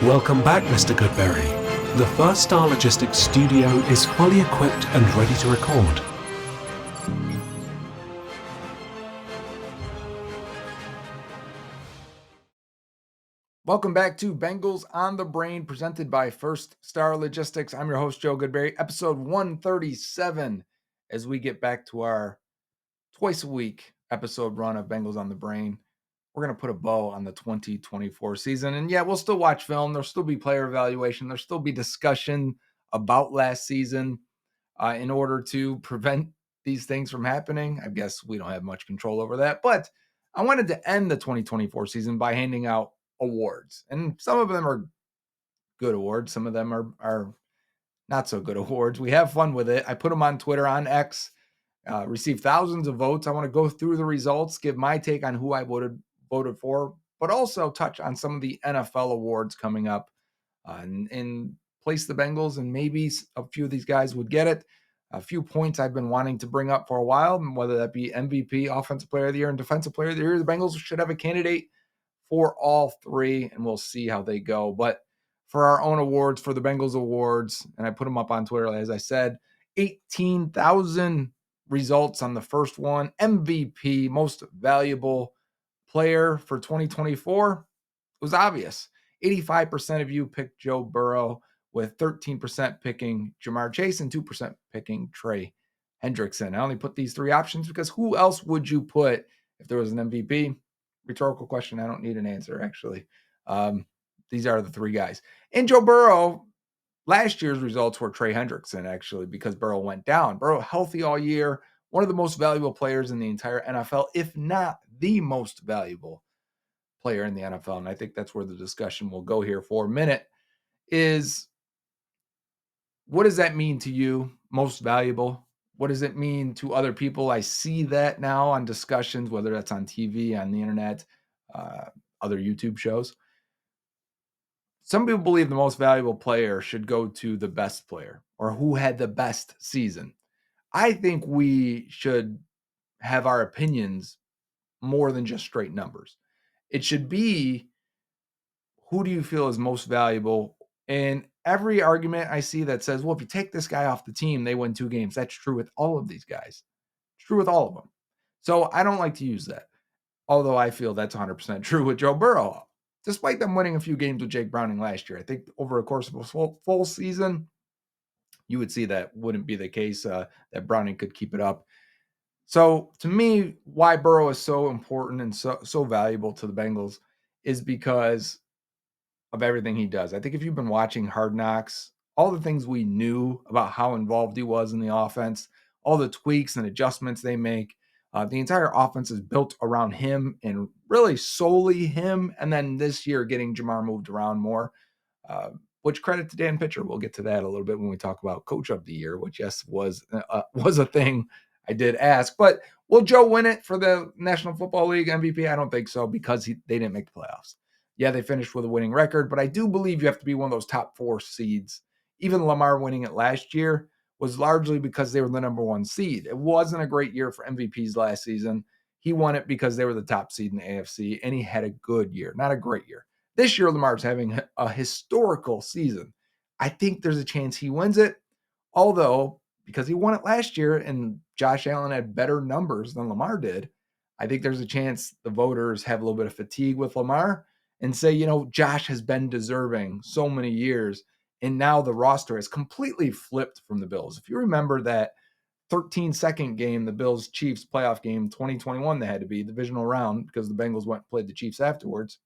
Welcome back, Mr. Goodberry. The First Star Logistics studio is fully equipped and ready to record. Welcome back to Bengals on the Brain, presented by First Star Logistics. I'm your host, Joe Goodberry, episode 137, as we get back to our twice a week episode run of Bengals on the Brain. We're going to put a bow on the 2024 season. And yeah, we'll still watch film. There'll still be player evaluation. There'll still be discussion about last season in order to prevent these things from happening. I guess we don't have much control over that. But I wanted to end the 2024 season by handing out awards. And some of them are good awards. Some of them are not so good awards. We have fun with it. I put them on Twitter, on X, received thousands of votes. I want to go through the results, give my take on who I voted for, but also touch on some of the NFL awards coming up and place the Bengals, and maybe a few of these guys would get it. A few points I've been wanting to bring up for a while, whether that be MVP, Offensive Player of the Year, and Defensive Player of the Year. The Bengals should have a candidate for all three, and we'll see how they go. But for our own awards, for the Bengals awards, and I put them up on Twitter, as I said, 18,000 results on the first one. MVP, most valuable player for 2024, was obvious. 85% of you picked Joe Burrow, with 13% picking Jamar Chase and 2% picking Trey Hendrickson. I only put these three options because who else would you put if there was an MVP? Rhetorical question. I don't need an answer, actually. These are the three guys. And Joe Burrow, last year's results were Trey Hendrickson, actually, because Burrow went down. Burrow healthy all year, one of the most valuable players in the entire NFL, if not the most valuable player in the NFL. And I think that's where the discussion will go here for a minute, is what does that mean to you, most valuable? What does it mean to other people? I see that now on discussions, whether that's on TV, on the internet, other YouTube shows. Some people believe the most valuable player should go to the best player or who had the best season. I think we should have our opinions more than just straight numbers. It should be, who do you feel is most valuable? And every argument I see that says, well, if you take this guy off the team, they win 2 games. That's true with all of these guys. It's true with all of them. So I don't like to use that. Although I feel that's 100% true with Joe Burrow. Despite them winning a few games with Jake Browning last year, I think over a course of a full season, you would see that wouldn't be the case, that Browning could keep it up. So to me, why Burrow is so important and so valuable to the Bengals is because of everything he does. I think if you've been watching Hard Knocks, all the things we knew about how involved he was in the offense, all the tweaks and adjustments they make, the entire offense is built around him and really solely him. And then this year, getting Jamar moved around more, which credit to Dan Pitcher. We'll get to that a little bit when we talk about Coach of the Year, which, yes, was a thing I did ask. But will Joe win it for the National Football League MVP? I don't think so, because they didn't make the playoffs. Yeah, they finished with a winning record, but I do believe you have to be one of those top 4 seeds. Even Lamar winning it last year was largely because they were the number 1 seed. It wasn't a great year for MVPs last season. He won it because they were the top seed in the AFC, and he had a good year, not a great year. This year, Lamar's having a historical season. I think there's a chance he wins it, although because he won it last year and Josh Allen had better numbers than Lamar did, I think there's a chance the voters have a little bit of fatigue with Lamar and say, Josh has been deserving so many years, and now the roster has completely flipped from the Bills. If you remember that 13-second game, the Bills-Chiefs playoff game, 2021, they had to be divisional round because the Bengals went and played the Chiefs afterwards.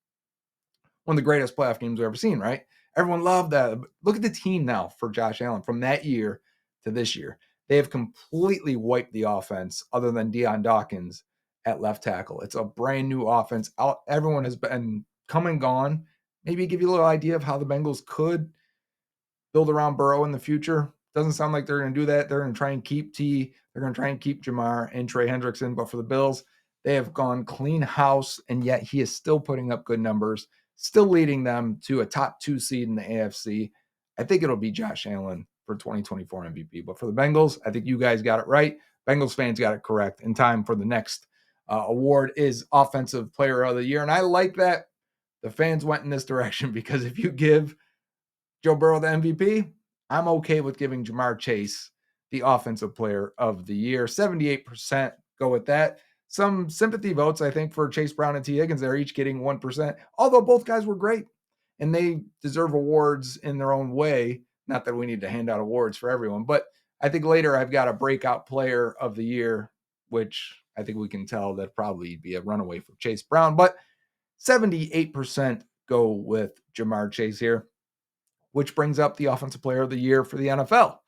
One of the greatest playoff games we've ever seen, right? Everyone loved that. Look at the team now for Josh Allen from that year to this year. They have completely wiped the offense other than Deion Dawkins at left tackle. It's a brand new offense. Everyone has been come and gone. Maybe give you a little idea of how the Bengals could build around Burrow in the future. Doesn't sound like they're going to do that. They're going to try and keep T. They're going to try and keep Jamar and Trey Hendrickson. But for the Bills, they have gone clean house, and yet he is still putting up good numbers, still leading them to a top 2 seed in the AFC. I think it'll be Josh Allen for 2024 MVP. But for the Bengals, I think you guys got it right. Bengals fans got it correct. In time for the next award is Offensive Player of the Year. And I like that the fans went in this direction because if you give Joe Burrow the MVP, I'm okay with giving Jamar Chase the offensive player of the year. 78% go with that. Some sympathy votes, I think, for Chase Brown and T. Higgins. They're each getting 1%, although both guys were great and they deserve awards in their own way. Not that we need to hand out awards for everyone, but I think later I've got a breakout player of the year, which I think we can tell that probably be a runaway for Chase Brown, but 78% go with Jamar Chase here, which brings up the offensive player of the year for the NFL.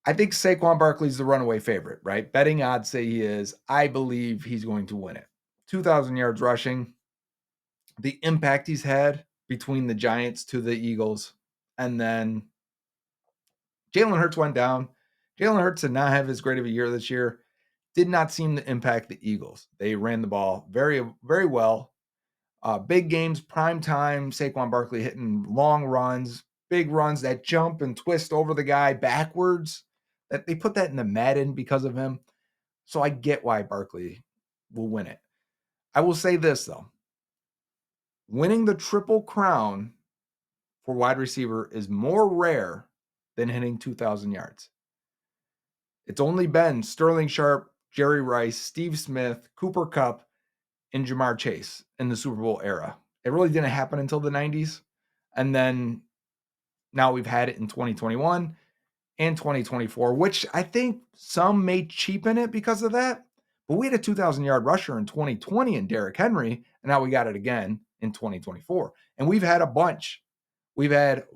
I think Saquon Barkley's the runaway favorite, right? Betting odds say he is. I believe he's going to win it. 2,000 yards rushing, the impact he's had between the Giants to the Eagles, and then Jalen Hurts went down. Jalen Hurts did not have as great of a year this year. Did not seem to impact the Eagles. They ran the ball very, very well. Big games, prime time, Saquon Barkley hitting long runs, big runs that jump and twist over the guy backwards. That they put that in the Madden because of him. So I get why Barkley will win it. I will say this, though. Winning the Triple Crown for wide receiver is more rare than hitting 2,000 yards. It's only been Sterling Sharp, Jerry Rice, Steve Smith, Cooper Kupp, and Jamar Chase in the Super Bowl era. It really didn't happen until the 90s. And then now we've had it in 2021 and 2024, which I think some may cheapen it because of that. But we had a 2,000-yard rusher in 2020 in Derrick Henry, and now we got it again in 2024. And we've had a bunch. We've had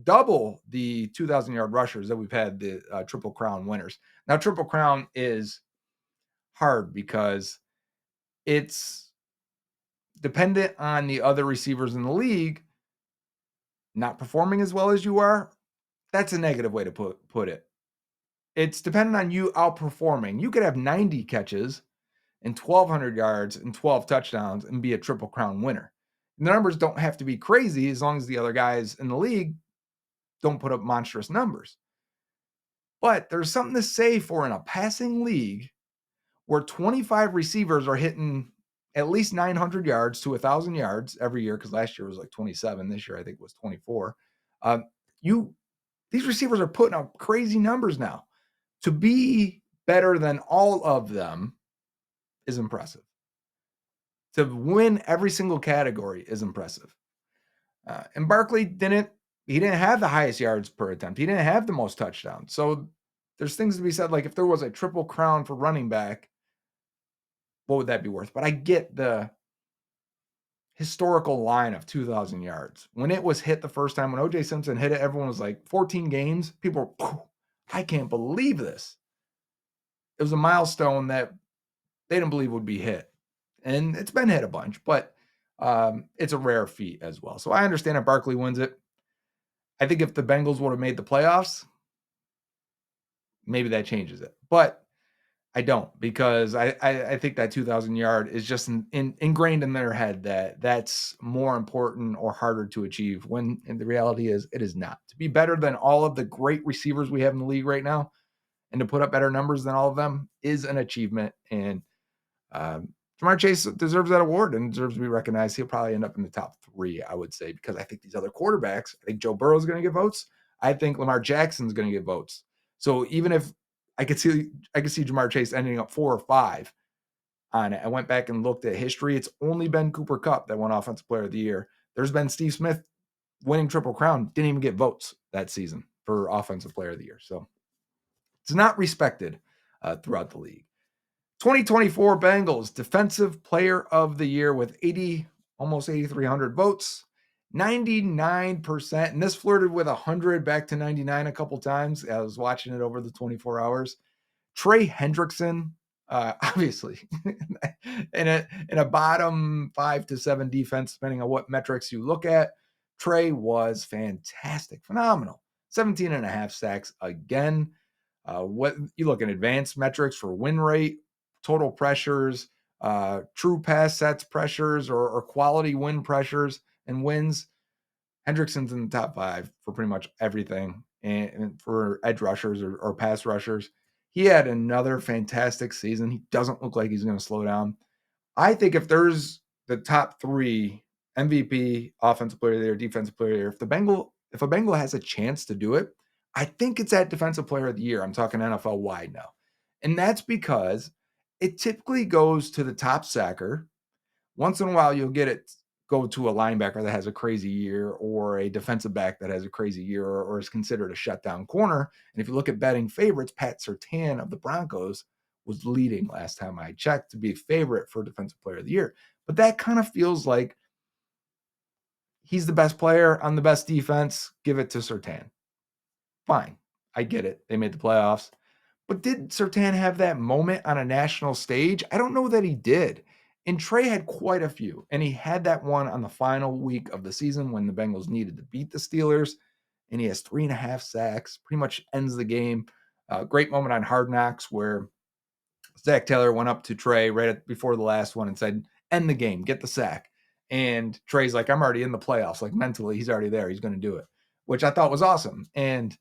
double the 2,000-yard rushers that we've had the Triple Crown winners. Now, Triple Crown is hard because it's dependent on the other receivers in the league not performing as well as you are. That's a negative way to put it. It's dependent on you outperforming. You could have 90 catches and 1,200 yards and 12 touchdowns and be a Triple Crown winner. And the numbers don't have to be crazy as long as the other guys in the league don't put up monstrous numbers. But there's something to say for in a passing league where 25 receivers are hitting at least 900 yards to 1,000 yards every year, because last year was like 27. This year, I think it was 24. These receivers are putting up crazy numbers now. To be better than all of them is impressive. To win every single category is impressive. And Barkley didn't have the highest yards per attempt. He didn't have the most touchdowns. So there's things to be said, like if there was a Triple Crown for running back, what would that be worth? But I get the historical line of 2,000 yards. When it was hit the first time, when O.J. Simpson hit it, everyone was like, 14 games. People were, I can't believe this. It was a milestone that they didn't believe would be hit. And it's been hit a bunch, but it's a rare feat as well. So I understand if Barkley wins it. I think if the Bengals would have made the playoffs, maybe that changes it. But I don't, because I think that 2,000 yard is just ingrained in their head that that's more important or harder to achieve, when the reality is it is not. To be better than all of the great receivers we have in the league right now and to put up better numbers than all of them is an achievement. And Jamar Chase deserves that award and deserves to be recognized. He'll probably end up in the top 3, I would say, because I think these other quarterbacks, I think Joe Burrow is going to get votes. I think Lamar Jackson's going to get votes. So even if I could see Jamar Chase ending up 4 or 5 on it. I went back and looked at history. It's only been Cooper Kupp that won Offensive Player of the Year. There's been Steve Smith winning Triple Crown, didn't even get votes that season for Offensive Player of the Year. So it's not respected throughout the league. 2024 Bengals Defensive Player of the Year with almost 8,300 votes, 99%. And this flirted with 100 back to 99 a couple times. I was watching it over the 24 hours. Trey Hendrickson, obviously, in a bottom 5 to 7 defense, depending on what metrics you look at. Trey was fantastic, phenomenal. 17 and a half sacks again. What you look at advanced metrics for win rate, total pressures, true pass sets pressures, or quality win pressures and wins. Hendrickson's in the top 5 for pretty much everything, and for edge rushers or pass rushers. He had another fantastic season. He doesn't look like he's going to slow down. I think if there's the top three MVP, offensive player of the year, defensive player of the year. If a Bengal has a chance to do it, I think it's at defensive player of the year. I'm talking NFL wide now. And that's because it typically goes to the top sacker. Once in a while, you'll get it go to a linebacker that has a crazy year or a defensive back that has a crazy year or is considered a shutdown corner. And if you look at betting favorites, Pat Surtain of the Broncos was leading last time I checked to be a favorite for defensive player of the year. But that kind of feels like he's the best player on the best defense. Give it to Surtain. Fine. I get it. They made the playoffs. But did Surtain have that moment on a national stage? I don't know that he did. And Trey had quite a few. And he had that one on the final week of the season when the Bengals needed to beat the Steelers. And he has 3.5 sacks, pretty much ends the game. Great moment on Hard Knocks where Zach Taylor went up to Trey right before the last one and said, end the game, get the sack. And Trey's like, I'm already in the playoffs. Like mentally, he's already there. He's going to do it, which I thought was awesome. And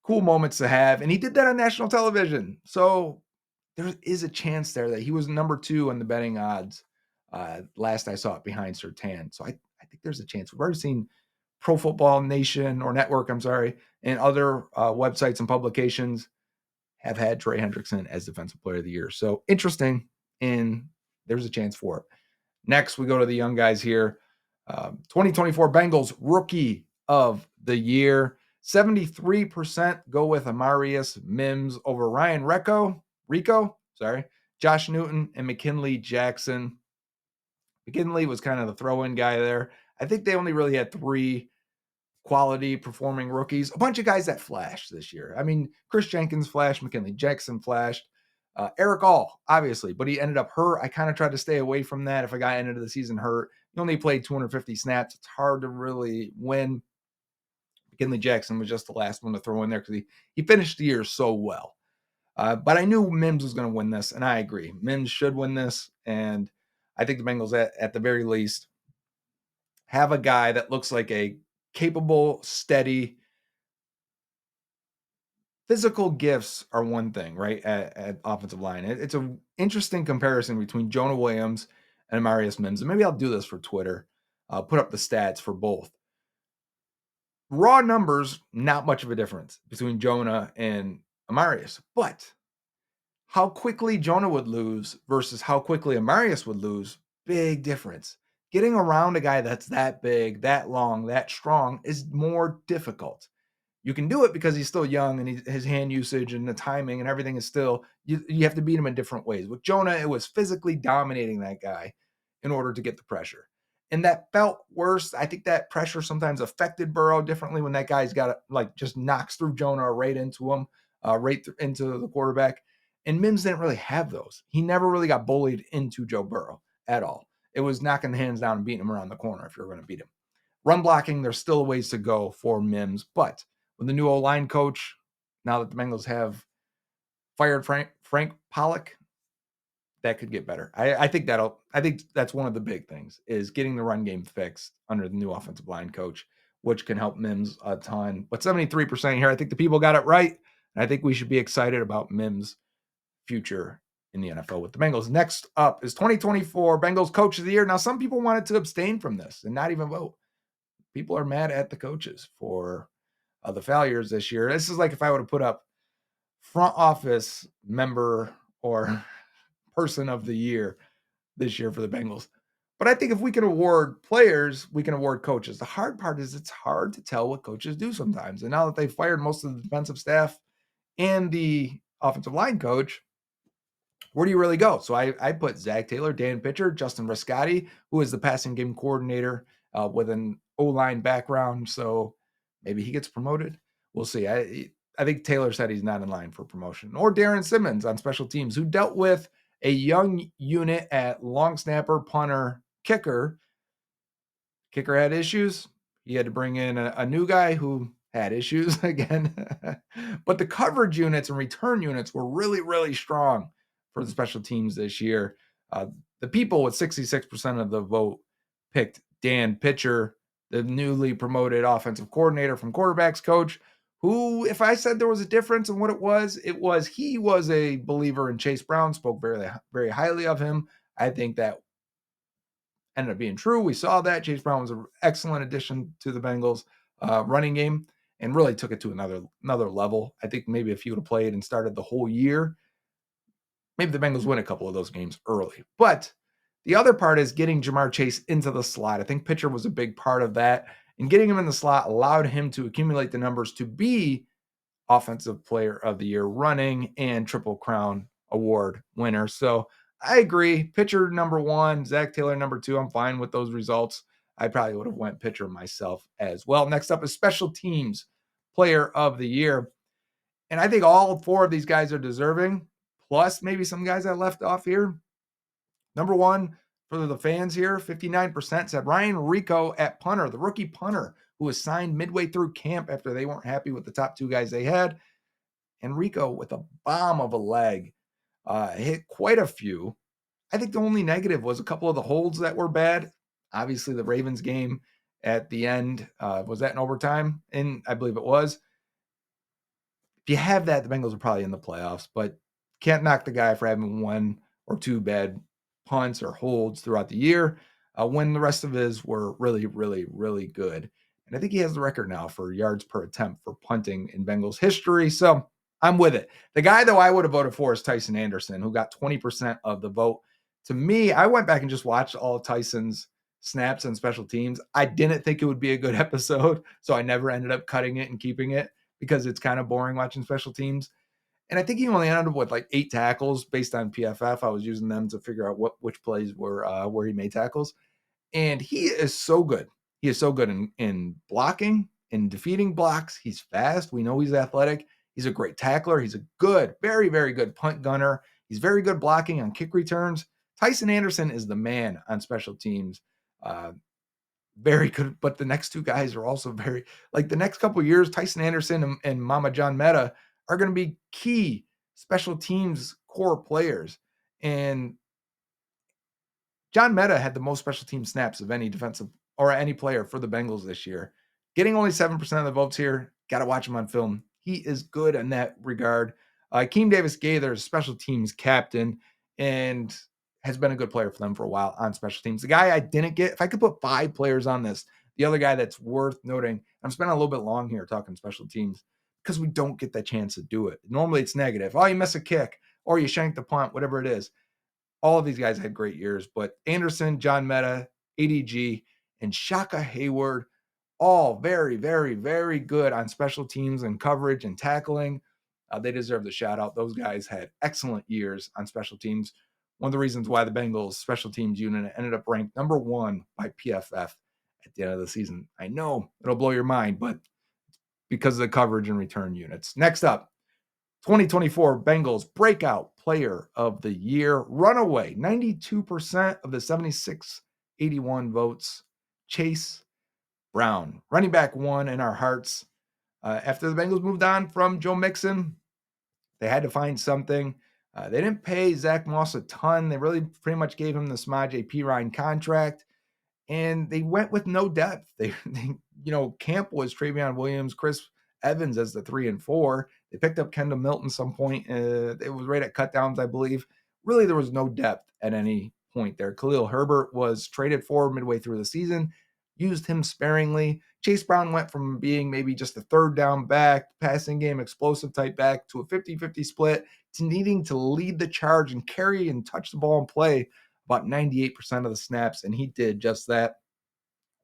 cool moments to have. And he did that on national television. So there is a chance there that he was number 2 on the betting odds. Last I saw it behind Surtain. So I think there's a chance. We've already seen Pro Football Nation or Network, I'm sorry, and other websites and publications have had Trey Hendrickson as Defensive Player of the Year. So interesting, and there's a chance for it. Next, we go to the young guys here. 2024 Bengals Rookie of the Year. 73% go with Amarius Mims over Ryan Rico, Josh Newton, and McKinley Jackson. McKinley was kind of the throw-in guy there. I think they only really had 3 quality performing rookies, a bunch of guys that flashed this year. I mean, Chris Jenkins flashed, McKinley Jackson flashed, Eric All, obviously, but he ended up hurt. I kind of tried to stay away from that. If a guy ended the season hurt, he only played 250 snaps. It's hard to really win. McKinley Jackson was just the last one to throw in there because he finished the year so well. But I knew Mims was going to win this, and I agree. Mims should win this, and I think the Bengals, at the very least, have a guy that looks like a capable, steady, physical gifts are one thing, right? At offensive line. It's an interesting comparison between Jonah Williams and Amarius Mims. And maybe I'll do this for Twitter. I'll put up the stats for both. Raw numbers, not much of a difference between Jonah and Amarius. But how quickly Jonah would lose versus how quickly Amarius would lose, big difference. Getting around a guy that's that big, that long, that strong is more difficult. You can do it because he's still young and his hand usage and the timing and everything is still, you have to beat him in different ways. With Jonah, it was physically dominating that guy in order to get the pressure. And that felt worse. I think that pressure sometimes affected Burrow differently when that guy's got just knocks through Jonah right into him, into the quarterback. And Mims didn't really have those. He never really got bullied into Joe Burrow at all. It was knocking the hands down and beating him around the corner if you're going to beat him. Run blocking, there's still a ways to go for Mims, but with the new O-line coach, now that the Bengals have fired Frank Pollock, that could get better. I think that's one of the big things is getting the run game fixed under the new offensive line coach, which can help Mims a ton. But 73% here, I think the people got it right. And I think we should be excited about Mims' future in the NFL with the Bengals. Next up is 2024 Bengals Coach of the Year. Now, some people wanted to abstain from this and not even vote. People are mad at the coaches for the failures this year. This is like if I would have put up front office member or person of the year this year for the Bengals. But I think if we can award players, we can award coaches. The hard part is it's hard to tell what coaches do sometimes. And now that they've fired most of the defensive staff and the offensive line coach, where do you really go? So I put Zach Taylor, Dan Pitcher, Justin Riscotti, who is the passing game coordinator with an O-line background. So maybe he gets promoted. We'll see. I think Taylor said he's not in line for promotion. Or Darren Simmons on special teams, who dealt with a young unit at long snapper, punter, kicker. Kicker had issues. He had to bring in a new guy who had issues again. But the coverage units and return units were really, really strong for the special teams this year. The people with 66% of the vote picked Dan Pitcher, the newly promoted offensive coordinator from quarterbacks coach, who, if I said there was a difference in what it was he was a believer in Chase Brown, spoke very, very highly of him. I think that ended up being true. We saw that. Chase Brown was an excellent addition to the Bengals running game and really took it to another level. I think maybe if he would have played and started the whole year, maybe the Bengals win a couple of those games early. But the other part is getting Jamar Chase into the slot. I think pitcher was a big part of that. And getting him in the slot allowed him to accumulate the numbers to be Offensive Player of the Year running and Triple Crown Award winner. So I agree. Pitcher number one, Zach Taylor number two. I'm fine with those results. I probably would have went pitcher myself as well. Next up is Special Teams Player of the Year. And I think all four of these guys are deserving, plus maybe some guys I left off here. Number one, for the fans here, 59% said Ryan Rico at punter, the rookie punter who was signed midway through camp after they weren't happy with the top two guys they had. And Rico, with a bomb of a leg, hit quite a few. I think the only negative was a couple of the holds that were bad. Obviously, the Ravens game at the end, was that in overtime? And I believe it was. If you have that, the Bengals are probably in the playoffs, but can't knock the guy for having one or two bad punts or holds throughout the year when the rest of his were really, really, really good. And I think he has the record now for yards per attempt for punting in Bengals history. So I'm with it. The guy, though, I would have voted for is Tyson Anderson, who got 20% of the vote. To me, I went back and just watched all of Tyson's snaps and special teams. I didn't think it would be a good episode, so I never ended up cutting it and keeping it because it's kind of boring watching special teams. And I think he only ended up with like 8 tackles based on PFF. I was using them to figure out which plays were where he made tackles. And he is so good. He is so good in blocking, in defeating blocks. He's fast. We know he's athletic. He's a great tackler. He's a good, very, very good punt gunner. He's very good blocking on kick returns. Tyson Anderson is the man on special teams. Very good, but the next two guys are also very, like the next couple of years, Tyson Anderson and Mama John Meta are going to be key special teams core players. And John Meta had the most special team snaps of any defensive or any player for the Bengals this year. Getting only 7% of the votes here, got to watch him on film. He is good in that regard. Keem Davis-Gaither is special teams captain and has been a good player for them for a while on special teams. The guy I didn't get, if I could put 5 players on this, the other guy that's worth noting, I'm spending a little bit long here talking special teams because we don't get that chance to do it. Normally it's negative. Oh, you miss a kick or you shank the punt, whatever it is. All of these guys had great years, but Anderson, John Meta, ADG, and Shaka Hayward, all very, very, very good on special teams and coverage and tackling. They deserve the shout out. Those guys had excellent years on special teams. One of the reasons why the Bengals special teams unit ended up ranked number 1 by PFF at the end of the season. I know it'll blow your mind, but because of the coverage and return units. Next up, 2024 Bengals Breakout Player of the Year. Runaway, 92% of the 7681 votes. Chase Brown, running back 1 in our hearts. After the Bengals moved on from Joe Mixon, they had to find something. They didn't pay Zach Moss a ton. They really pretty much gave him the Samaje Perine contract, and they went with no depth. They Camp was Travion Williams, Chris Evans as the 3 and 4. They picked up Kendall Milton some point. It was right at cutdowns, I believe. Really, there was no depth at any point there. Khalil Herbert was traded for midway through the season, used him sparingly. Chase Brown went from being maybe just a third down back, passing game, explosive type back to a 50-50 split to needing to lead the charge and carry and touch the ball and play about 98% of the snaps, and he did just that.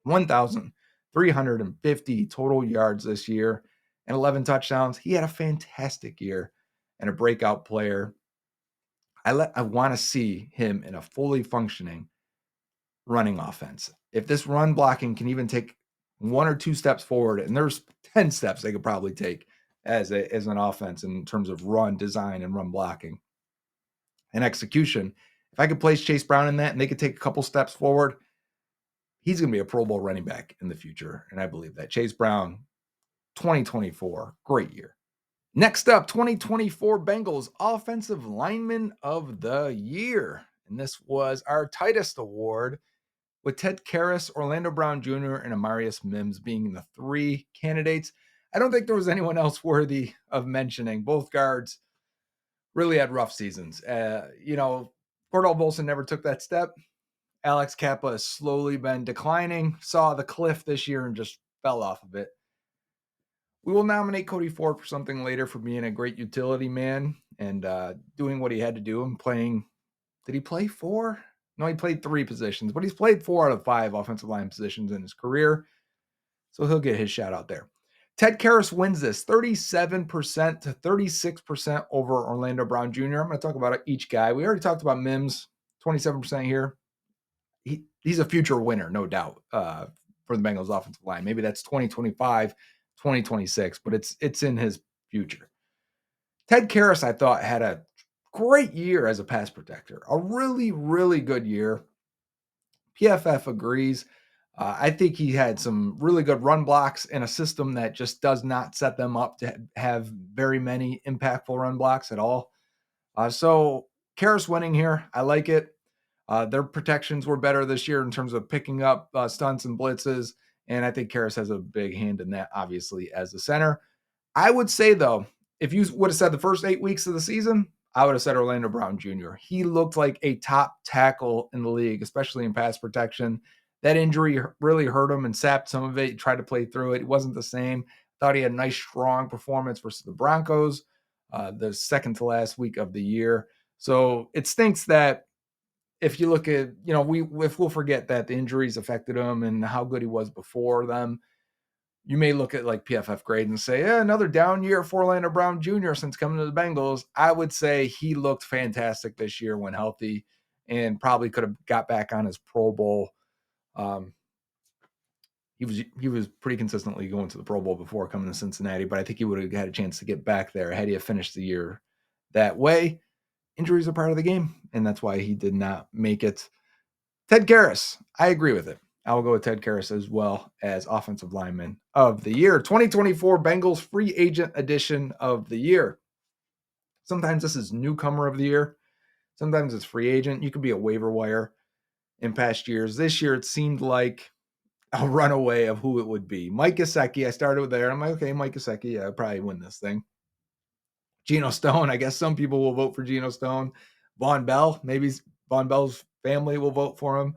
1,350 total yards this year and 11 touchdowns. He had a fantastic year and a breakout player. I want to see him in a fully functioning running offense. If this run blocking can even take 1 or 2 steps forward, and there's 10 steps they could probably take as an offense in terms of run design and run blocking and execution. If I could place Chase Brown in that and they could take a couple steps forward, he's going to be a Pro Bowl running back in the future. And I believe that. Chase Brown, 2024, great year. Next up, 2024 Bengals Offensive Lineman of the Year. And this was our tightest award, with Ted Karras, Orlando Brown Jr., and Amarius Mims being the 3 candidates. I don't think there was anyone else worthy of mentioning. Both guards really had rough seasons. Cordell Volson never took that step. Alex Kappa has slowly been declining, saw the cliff this year and just fell off of it. We will nominate Cody Ford for something later for being a great utility man and doing what he had to do and playing. Did he play 4? No, he played 3 positions, but he's played 4 out of 5 offensive line positions in his career. So he'll get his shout out there. Ted Karras wins this 37% to 36% over Orlando Brown Jr. I'm going to talk about each guy. We already talked about Mims, 27% here. He's a future winner, no doubt, for the Bengals offensive line. Maybe that's 2025, 2026, but it's in his future. Ted Karras, I thought, had a great year as a pass protector. A really, really good year. PFF agrees. I think he had some really good run blocks in a system that just does not set them up to have very many impactful run blocks at all. So Karras winning here. I like it. Their protections were better this year in terms of picking up stunts and blitzes. And I think Karras has a big hand in that, obviously, as the center. I would say, though, if you would have said the first 8 weeks of the season, I would have said Orlando Brown Jr. He looked like a top tackle in the league, especially in pass protection. That injury really hurt him and sapped some of it. He tried to play through it. It wasn't the same. Thought he had a nice, strong performance versus the Broncos, the second to last week of the year. So it stinks that if you look at, if we'll forget that the injuries affected him and how good he was before them, you may look at like PFF grade and say, another down year for Orlando Brown Jr. since coming to the Bengals. I would say he looked fantastic this year when healthy and probably could have got back on his Pro Bowl. He was pretty consistently going to the Pro Bowl before coming to Cincinnati, but I think he would have had a chance to get back there had he have finished the year that way. Injuries are part of the game, and that's why he did not make it. Ted Karras, I agree with it. I will go with Ted Karras as well as Offensive Lineman of the Year. 2024 Bengals Free Agent Edition of the Year. Sometimes this is Newcomer of the Year. Sometimes it's Free Agent. You could be a waiver wire in past years. This year, it seemed like a runaway of who it would be. Mike Gesicki, I started with there. I'm like, okay, Mike Gesicki, yeah, I'll probably win this thing. Geno Stone, I guess some people will vote for Geno Stone. Von Bell, maybe Von Bell's family will vote for him.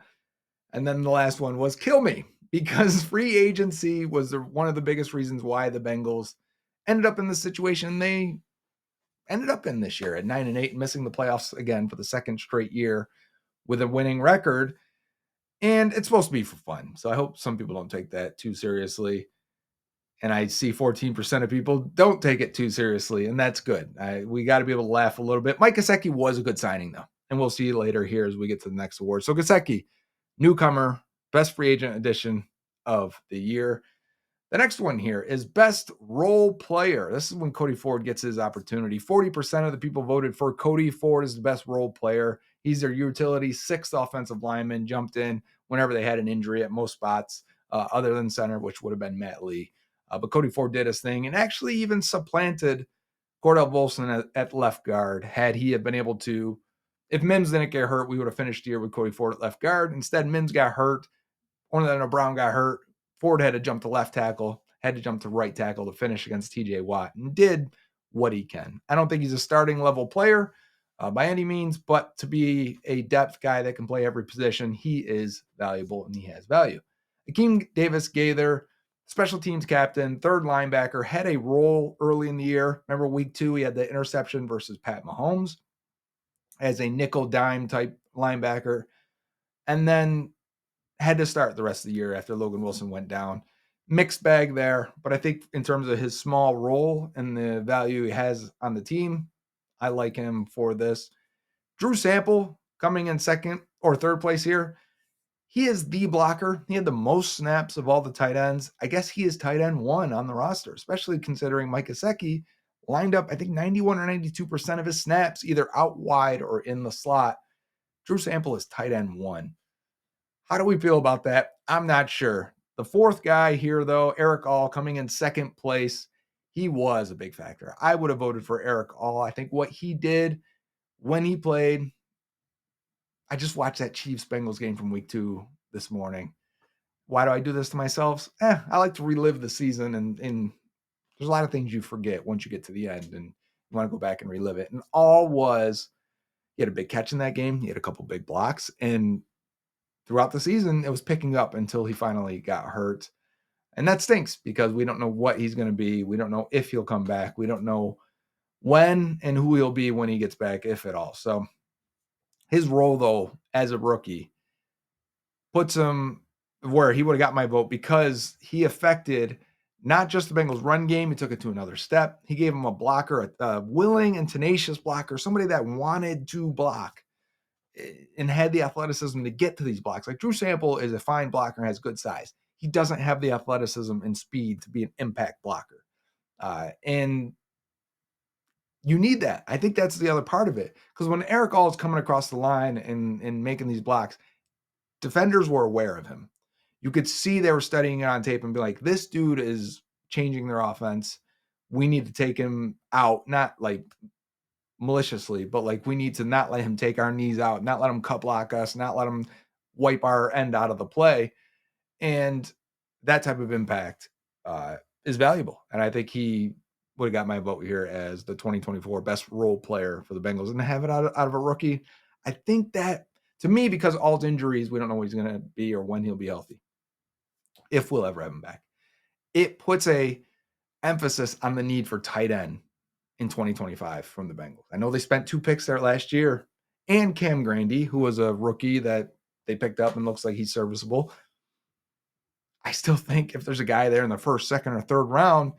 And then the last one was kill me, because free agency was one of the biggest reasons why the Bengals ended up in the situation they ended up in this year at 9-8, missing the playoffs again for the second straight year with a winning record. And it's supposed to be for fun. So I hope some people don't take that too seriously. And I see 14% of people don't take it too seriously, and that's good. We got to be able to laugh a little bit. Mike Gesicki was a good signing, though, and we'll see later here as we get to the next award. So Gesicki, newcomer, best free agent addition of the year. The next one here is best role player. This is when Cody Ford gets his opportunity. 40% of the people voted for Cody Ford as the best role player. He's their utility, 6th offensive lineman, jumped in whenever they had an injury at most spots, other than center, which would have been Matt Lee. But Cody Ford did his thing and actually even supplanted Cordell Volson at left guard. Had he been able to, if Mims didn't get hurt, we would have finished the year with Cody Ford at left guard. Instead, Mims got hurt. Orlando Brown got hurt. Ford had to jump to left tackle, had to jump to right tackle to finish against TJ Watt, and did what he can. I don't think he's a starting level player by any means, but to be a depth guy that can play every position, he is valuable and he has value. Akeem Davis-Gaither, special teams captain, 3rd linebacker, had a role early in the year. Remember week 2, he had the interception versus Pat Mahomes as a nickel dime type linebacker. And then had to start the rest of the year after Logan Wilson went down. Mixed bag there, but I think in terms of his small role and the value he has on the team, I like him for this. Drew Sample coming in 2nd or 3rd place here. He is the blocker. He had the most snaps of all the tight ends. I guess he is tight end 1 on the roster, especially considering Mike Gesicki lined up, I think 91 or 92% of his snaps either out wide or in the slot. Drew Sample is tight end 1. How do we feel about that? I'm not sure. The 4th guy here, though, Eric All, coming in 2nd place. He was a big factor. I would have voted for Eric All. I think what he did when he played, I just watched that Chiefs-Bengals game from week 2 this morning. Why do I do this to myself? I like to relive the season, and there's a lot of things you forget once you get to the end, and you want to go back and relive it. And All was, he had a big catch in that game. He had a couple big blocks, and throughout the season, it was picking up until he finally got hurt. And that stinks because we don't know what he's going to be. We don't know if he'll come back. We don't know when and who he'll be when he gets back, if at all. So his role, though, as a rookie, puts him where he would have got my vote because he affected not just the Bengals' run game. He took it to another step. He gave him a blocker, a willing and tenacious blocker, somebody that wanted to block and had the athleticism to get to these blocks. Like Drew Sample is a fine blocker and has good size. He doesn't have the athleticism and speed to be an impact blocker. And you need that. I think that's the other part of it. Because when Eric All is coming across the line and making these blocks, defenders were aware of him. You could see they were studying it on tape and be like, this dude is changing their offense. We need to take him out, not like maliciously, but like we need to not let him take our knees out, not let him cut block us, not let him wipe our end out of the play. And that type of impact is valuable. And I think he would have got my vote here as the 2024 best role player for the Bengals. And to have it out of a rookie, I think that, to me, because All's injuries, we don't know what he's going to be or when he'll be healthy, if we'll ever have him back. It puts a emphasis on the need for tight end in 2025 from the Bengals. I know they spent 2 picks there last year, and Cam Grandy, who was a rookie that they picked up and looks like he's serviceable. I still think if there's a guy there in the first, second, or third round,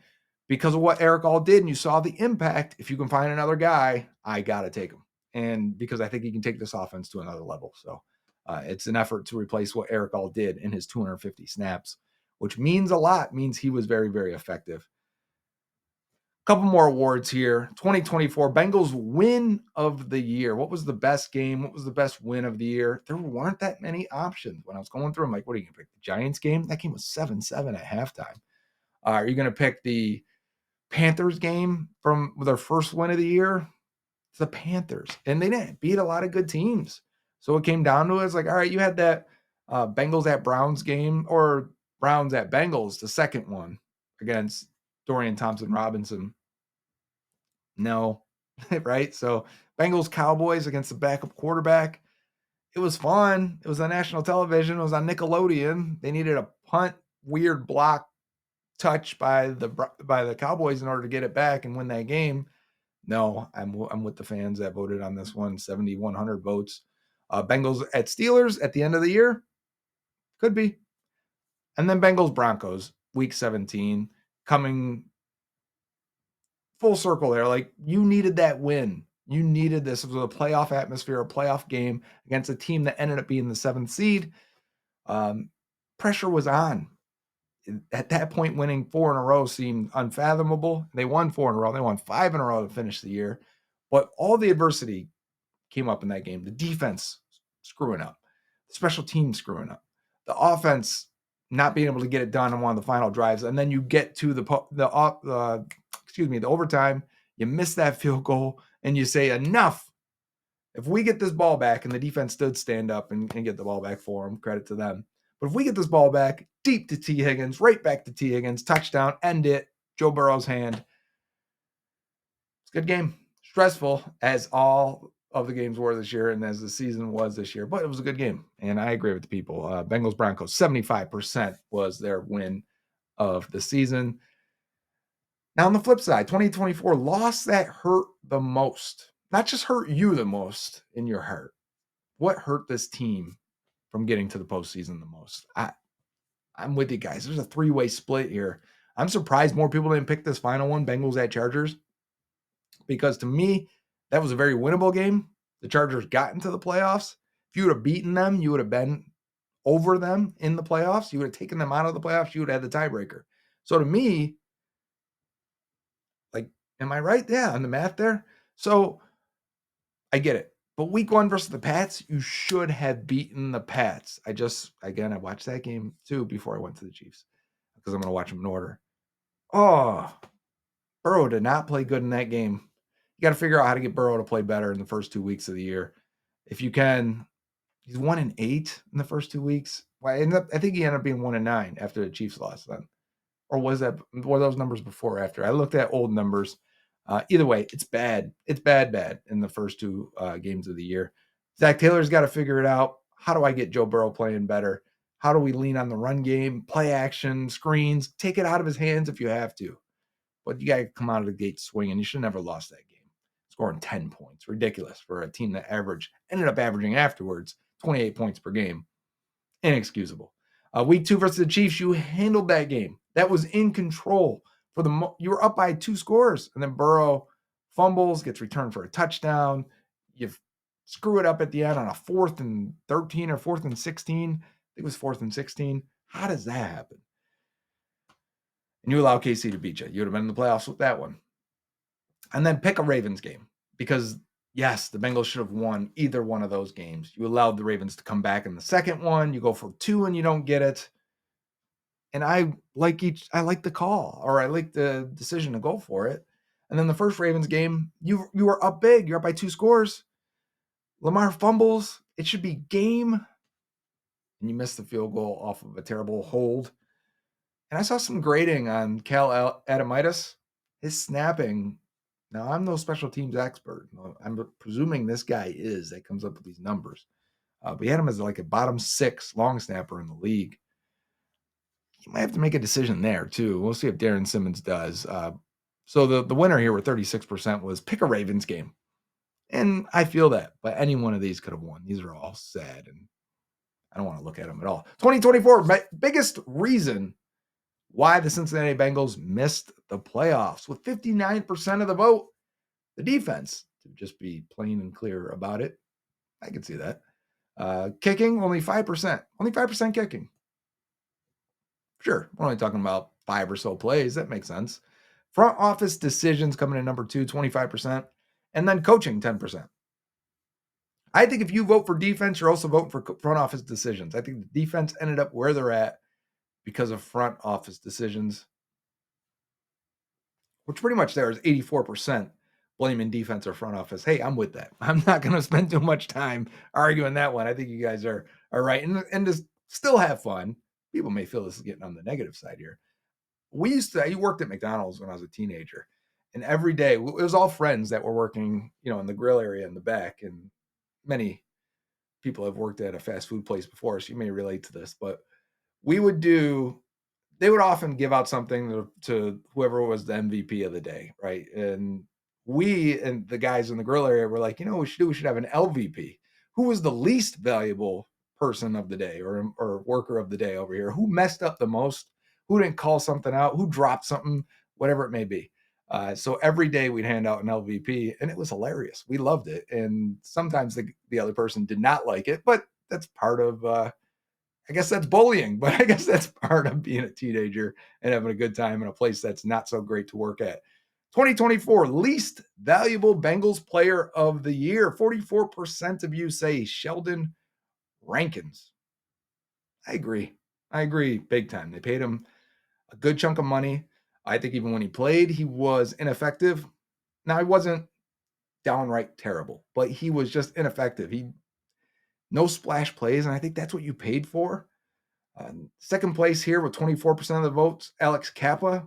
because of what Eric All did, and you saw the impact, if you can find another guy, I got to take him. And because I think he can take this offense to another level. So it's an effort to replace what Eric All did in his 250 snaps, which means a lot, means he was very, very effective. Couple more awards here. 2024 Bengals win of the year. What was the best game? What was the best win of the year? There weren't that many options. When I was going through, I'm like, what are you going to pick? The Giants game? That game was 7-7 at halftime. Are you going to pick the Panthers game from their first win of the year? It's the Panthers. And they didn't beat a lot of good teams. So it came down to it. It's like, all right, you had that Bengals at Browns game, or Browns at Bengals, the second one against Dorian Thompson-Robinson. No, right? So Bengals Cowboys against the backup quarterback. It was fun. It was on national television. It was on Nickelodeon. They needed a punt, weird block touch by the Cowboys in order to get it back and win that game. No, I'm with the fans that voted on this one. 7,100 votes. Bengals at Steelers at the end of the year. Could be. And then Bengals Broncos, week 17, coming full circle there. Like, you needed that win. You needed this. It was a playoff atmosphere, a playoff game against a team that ended up being the 7th seed. Pressure was on. At that point, winning 4 in a row seemed unfathomable. They won 4 in a row. They won 5 in a row to finish the year. But all the adversity came up in that game. The defense screwing up. The special teams screwing up. The offense not being able to get it done on one of the final drives. And then you get to the overtime. You miss that field goal, and you say, enough. If we get this ball back, and the defense did stand up and get the ball back for them, credit to them. But if we get this ball back, deep to T. Higgins, right back to T. Higgins, touchdown, end it, Joe Burrow's hand. It's a good game. Stressful, as all of the games were this year and as the season was this year, but it was a good game, and I agree with the people. Bengals Broncos, 75% was their win of the season. Now, on the flip side, 2024 loss that hurt the most. Not just hurt you the most in your heart. What hurt this team from getting to the postseason the most? I'm with you guys. There's a 3-way split here. I'm surprised more people didn't pick this final one, Bengals at Chargers, because to me, that was a very winnable game. The Chargers got into the playoffs. If you would have beaten them, you would have been over them in the playoffs. You would have taken them out of the playoffs. You would have had the tiebreaker. So to me, like, am I right? Yeah, on the math there. So I get it. But week 1 versus the Pats, you should have beaten the Pats. I watched that game too before I went to the Chiefs because I'm going to watch them in order. Oh, Burrow did not play good in that game. You got to figure out how to get Burrow to play better in the first 2 weeks of the year. If you can, he's 1-8 in the first 2 weeks. I think he ended up being 1-9 after the Chiefs lost then. Or were those numbers before or after? I looked at old numbers. Either way, it's bad. It's bad in the first 2 games of the year. Zach Taylor's got to figure it out. how do I get Joe Burrow playing better? How do we lean on the run game, play action, screens, take it out of his hands if you have to. But you got to come out of the gate swinging. You should never lost that game. Scoring 10 points. Ridiculous for a team that ended up averaging afterwards 28 points per game. Inexcusable. Week 2 versus the Chiefs, you handled that game. That was in control. You were up by 2 scores, and then Burrow fumbles, gets returned for a touchdown. You screw it up at the end on a 4th and 13 or 4th and 16. I think it was 4th and 16. How does that happen? And you allow KC to beat you. You would have been in the playoffs with that one. And then pick a Ravens game because, yes, the Bengals should have won either one of those games. You allowed the Ravens to come back in the second one. You go for 2 and you don't get it. And I like the call, or I like the decision to go for it. And then the first Ravens game, you were up big. You're up by 2 scores. Lamar fumbles. It should be game. And you missed the field goal off of a terrible hold. And I saw some grading on Cal Adamitis. His snapping. Now, I'm no special teams expert. I'm presuming this guy is. That comes up with these numbers. We had him as like a bottom 6 long snapper in the league. You might have to make a decision there, too. We'll see if Darren Simmons does. So the winner here with 36% was pick a Ravens game. And I feel that. But any one of these could have won. These are all sad. And I don't want to look at them at all. 2024, my biggest reason why the Cincinnati Bengals missed the playoffs with 59% of the vote. The defense, to just be plain and clear about it. I can see that. Kicking, only 5%. Only 5% kicking. Sure, we're only talking about 5 or so plays. That makes sense. Front office decisions coming in number 2, 25%. And then coaching, 10%. I think if you vote for defense, you're also voting for front office decisions. I think the defense ended up where they're at because of front office decisions, which pretty much there is 84% blaming defense or front office. Hey, I'm with that. I'm not going to spend too much time arguing that one. I think you guys are right. And to still have fun. People may feel this is getting on the negative side here. I worked at McDonald's when I was a teenager. And every day, it was all friends that were working, in the grill area in the back. And many people have worked at a fast food place before, so you may relate to this. But they would often give out something to whoever was the MVP of the day, right? And we and the guys in the grill area were like, what we should have an LVP. Who was the least valuable person of the day or worker of the day over here? Who messed up the most? Who didn't call something out? Who dropped something? Whatever it may be. So every day we'd hand out an LVP, and it was hilarious. We loved it. And sometimes the other person did not like it, but that's part of I guess that's bullying, but I guess that's part of being a teenager and having a good time in a place that's not so great to work at. 2024 least valuable Bengals player of the year. 44% of you say Sheldon Rankins. I agree big time. They paid him a good chunk of money. I think even when he played, he was ineffective. Now, he wasn't downright terrible, but he was just ineffective. No splash plays, and I think that's what you paid for. Second place here with 24% of the votes, Alex Kappa,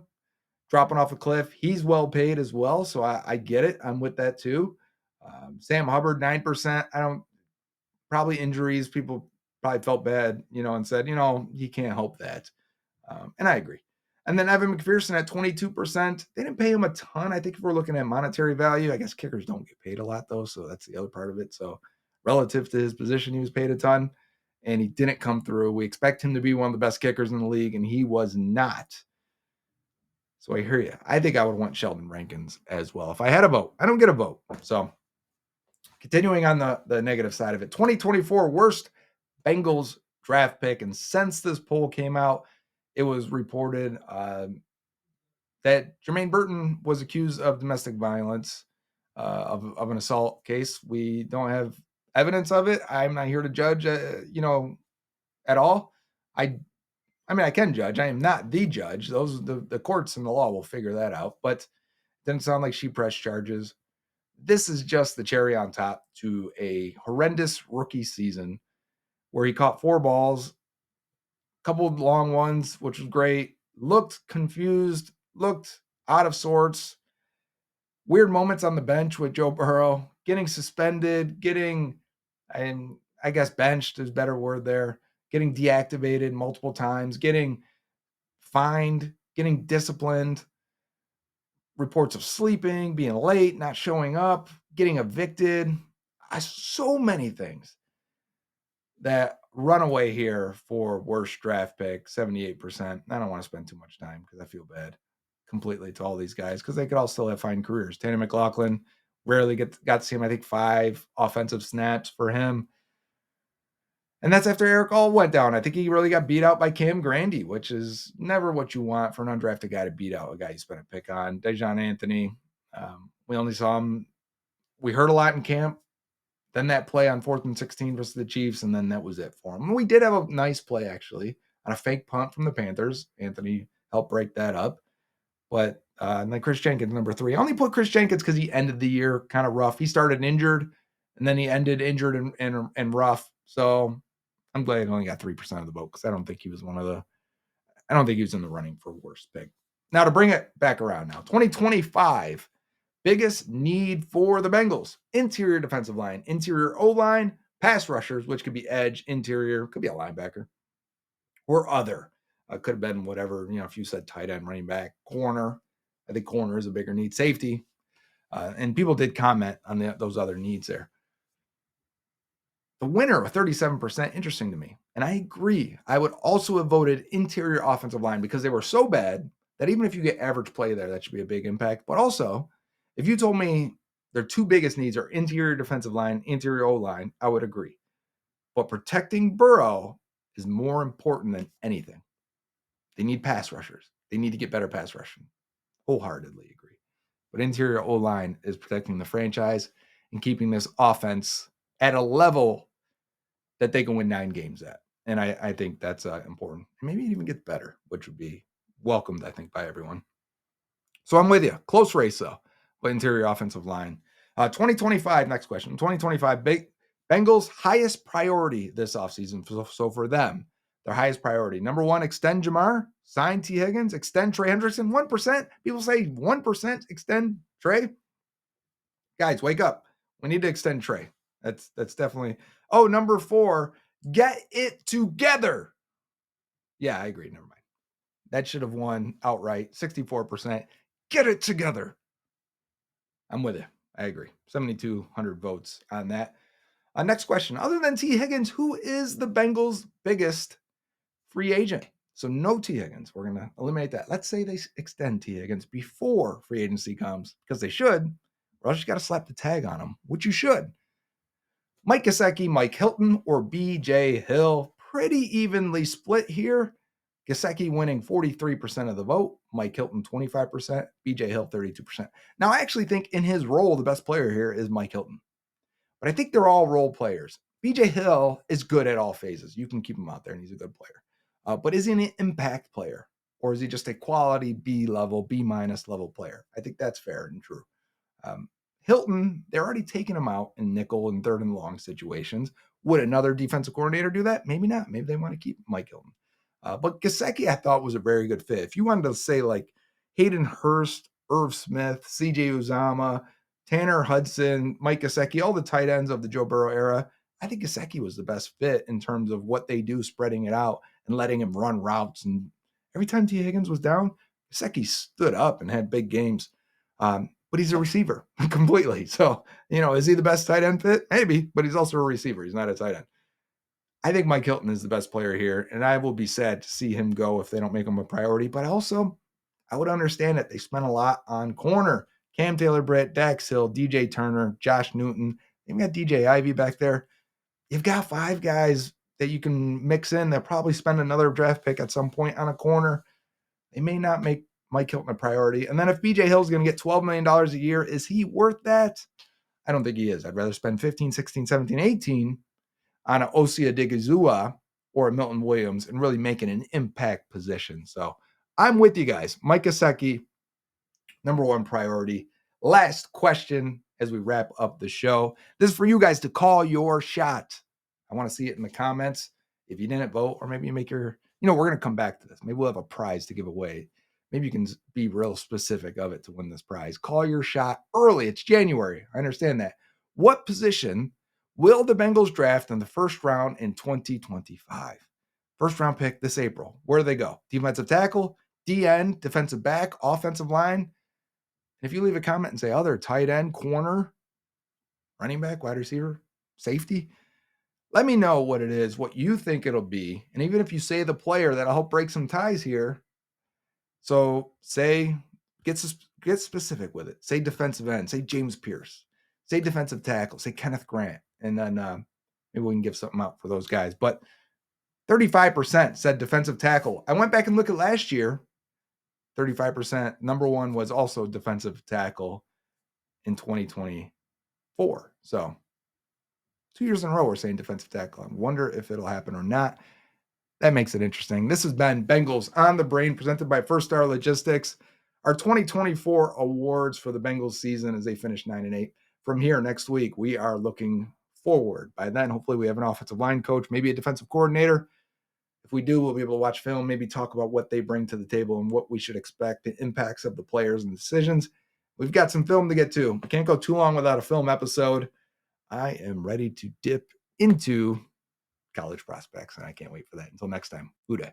dropping off a cliff. He's well paid as well, so I get it. I'm with that too. Sam Hubbard, 9%. Probably injuries. People probably felt bad, and said, he can't help that. And I agree. And then Evan McPherson at 22%. They didn't pay him a ton. I think if we're looking at monetary value, I guess kickers don't get paid a lot though, so that's the other part of it. So relative to his position, he was paid a ton. And he didn't come through. We expect him to be one of the best kickers in the league, and he was not. So I hear you. I think I would want Sheldon Rankins as well if I had a vote. I don't get a vote. So continuing on the negative side of it, 2024 worst Bengals draft pick. And since this poll came out, it was reported that Jermaine Burton was accused of domestic violence, of an assault case. We don't have evidence of it. I'm not here to judge, at all. I can judge. I am not the judge. The courts and the law will figure that out. But it didn't sound like she pressed charges. This is just the cherry on top to a horrendous rookie season where he caught 4 balls, a couple of long ones, which was great. Looked confused, looked out of sorts. Weird moments on the bench with Joe Burrow, getting suspended, and I guess benched is a better word there, getting deactivated multiple times, getting fined, getting disciplined, reports of sleeping, being late, not showing up, getting evicted. So many things that run away here for worst draft pick, 78%. I don't want to spend too much time because I feel bad completely to all these guys because they could all still have fine careers. Tanner McLaughlin, rarely got to see him, I think 5 offensive snaps for him. And that's after Eric All went down. I think he really got beat out by Cam Grandy, which is never what you want for an undrafted guy to beat out a guy you spent a pick on. Dejon Anthony, we only saw him. We heard a lot in camp. Then that play on 4th and 16 versus the Chiefs, and then that was it for him. And we did have a nice play, actually, on a fake punt from the Panthers. Anthony helped break that up. But and then Chris Jenkins, number 3. I only put Chris Jenkins because he ended the year kind of rough. He started injured, and then he ended injured and rough. So I'm glad he only got 3% of the vote because I don't think he was I don't think he was in the running for worst pick. Now, to bring it back around now, 2025, biggest need for the Bengals: interior defensive line, interior O-line, pass rushers, which could be edge, interior, could be a linebacker, or other. Could have been whatever, if you said tight end, running back, corner. I think corner is a bigger need. Safety. And people did comment on those other needs there. The winner with 37%, interesting to me. And I agree. I would also have voted interior offensive line because they were so bad that even if you get average play there, that should be a big impact. But also, if you told me their 2 biggest needs are interior defensive line, interior O-line, I would agree. But protecting Burrow is more important than anything. They need pass rushers. They need to get better pass rushing. Wholeheartedly agree. But interior O-line is protecting the franchise and keeping this offense at a level that they can win 9 games at. And I think that's important. And maybe it even gets better, which would be welcomed, I think, by everyone. So I'm with you. Close race, though, but interior offensive line. 2025, next question. 2025, Bengals' highest priority this offseason. So for them, their highest priority. Number 1, extend Jamar, sign T. Higgins, extend Trey Hendrickson. 1%. People say 1% extend Trey. Guys, wake up. We need to extend Trey. That's definitely. Oh, number 4, get it together. Yeah, I agree. Never mind. That should have won outright. 64%. Get it together. I'm with you. I agree. 7,200 votes on that. Next question. Other than T. Higgins, who is the Bengals' biggest free agent? So no T. Higgins. We're going to eliminate that. Let's say they extend T. Higgins before free agency comes, because they should. Or else you got to slap the tag on him, which you should. Mike Gesicki, Mike Hilton, or B.J. Hill. Pretty evenly split here. Gesicki winning 43% of the vote. Mike Hilton 25%. B.J. Hill 32%. Now, I actually think in his role, the best player here is Mike Hilton. But I think they're all role players. B.J. Hill is good at all phases. You can keep him out there, and he's a good player. But is he an impact player? Or is he just a quality B level, B- level player? I think that's fair and true. Hilton, they're already taking him out in nickel and 3rd and long situations. Would another defensive coordinator do that? Maybe not. Maybe they want to keep Mike Hilton. But Gesicki, I thought, was a very good fit. If you wanted to say like Hayden Hurst, Irv Smith, C.J. Uzama, Tanner Hudson, Mike Gesicki, all the tight ends of the Joe Burrow era, I think Gesicki was the best fit in terms of what they do, spreading it out and letting him run routes. And every time T. Higgins was down, Gesicki stood up and had big games. But he's a receiver completely. So, is he the best tight end fit? Maybe, but he's also a receiver. He's not a tight end. I think Mike Hilton is the best player here, and I will be sad to see him go if they don't make him a priority. But also, I would understand it. They spent a lot on corner. Cam Taylor-Britt, Dax Hill, DJ Turner, Josh Newton. They've got DJ Ivey back there. You've got 5 guys that you can mix in. They'll probably spend another draft pick at some point on a corner. They may not make Mike Hilton a priority. And then if BJ Hill's going to get $12 million a year, is he worth that? I don't think he is. I'd rather spend 15, 16, 17, 18 on an Osia Digizua or a Milton Williams and really making an impact position. So I'm with you guys. Mike Gesicki, number 1 priority. Last question as we wrap up the show. This is for you guys to call your shot. I want to see it in the comments. If you didn't vote, or maybe you make your, we're going to come back to this. Maybe we'll have a prize to give away. Maybe you can be real specific of it to win this prize. Call your shot early. It's January. I understand that. What position Will the Bengals draft in the first round in 2025? First round pick this April. Where do they go? Defensive tackle, DN, defensive back, offensive line. And if you leave a comment and say other, tight end, corner, running back, wide receiver, safety, let me know what it is, what you think it'll be. And even if you say the player, that'll help break some ties here. So say, get specific with it. Say defensive end, say James Pierce, say defensive tackle, say Kenneth Grant. And then maybe we can give something out for those guys. But 35% said defensive tackle. I went back and looked at last year. 35%. Number one was also defensive tackle in 2024. So 2 years in a row, we're saying defensive tackle. I wonder if it'll happen or not. That makes it interesting. This has been Bengals on the Brain, presented by First Star Logistics. Our 2024 awards for the Bengals season as they finish 9-8. From here next week, we are looking forward. By then, hopefully we have an offensive line coach, maybe a defensive coordinator. If we do, we'll be able to watch film, maybe talk about what they bring to the table and what we should expect, the impacts of the players and decisions. We've got some film to get to. We can't go too long without a film episode. I am ready to dip into college prospects, and I can't wait for that. Until next time, Uday.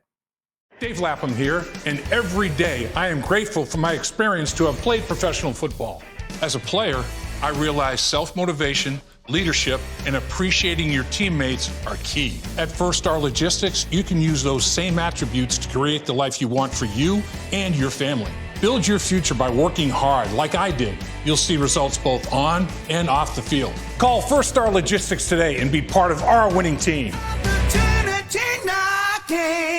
Dave Lapham here, and every day I am grateful for my experience to have played professional football. As a player, I realized self-motivation, leadership, and appreciating your teammates are key. At First Star Logistics, you can use those same attributes to create the life you want for you and your family. Build your future by working hard like I did. You'll see results both on and off the field. Call First Star Logistics today and be part of our winning team. Opportunity knocking.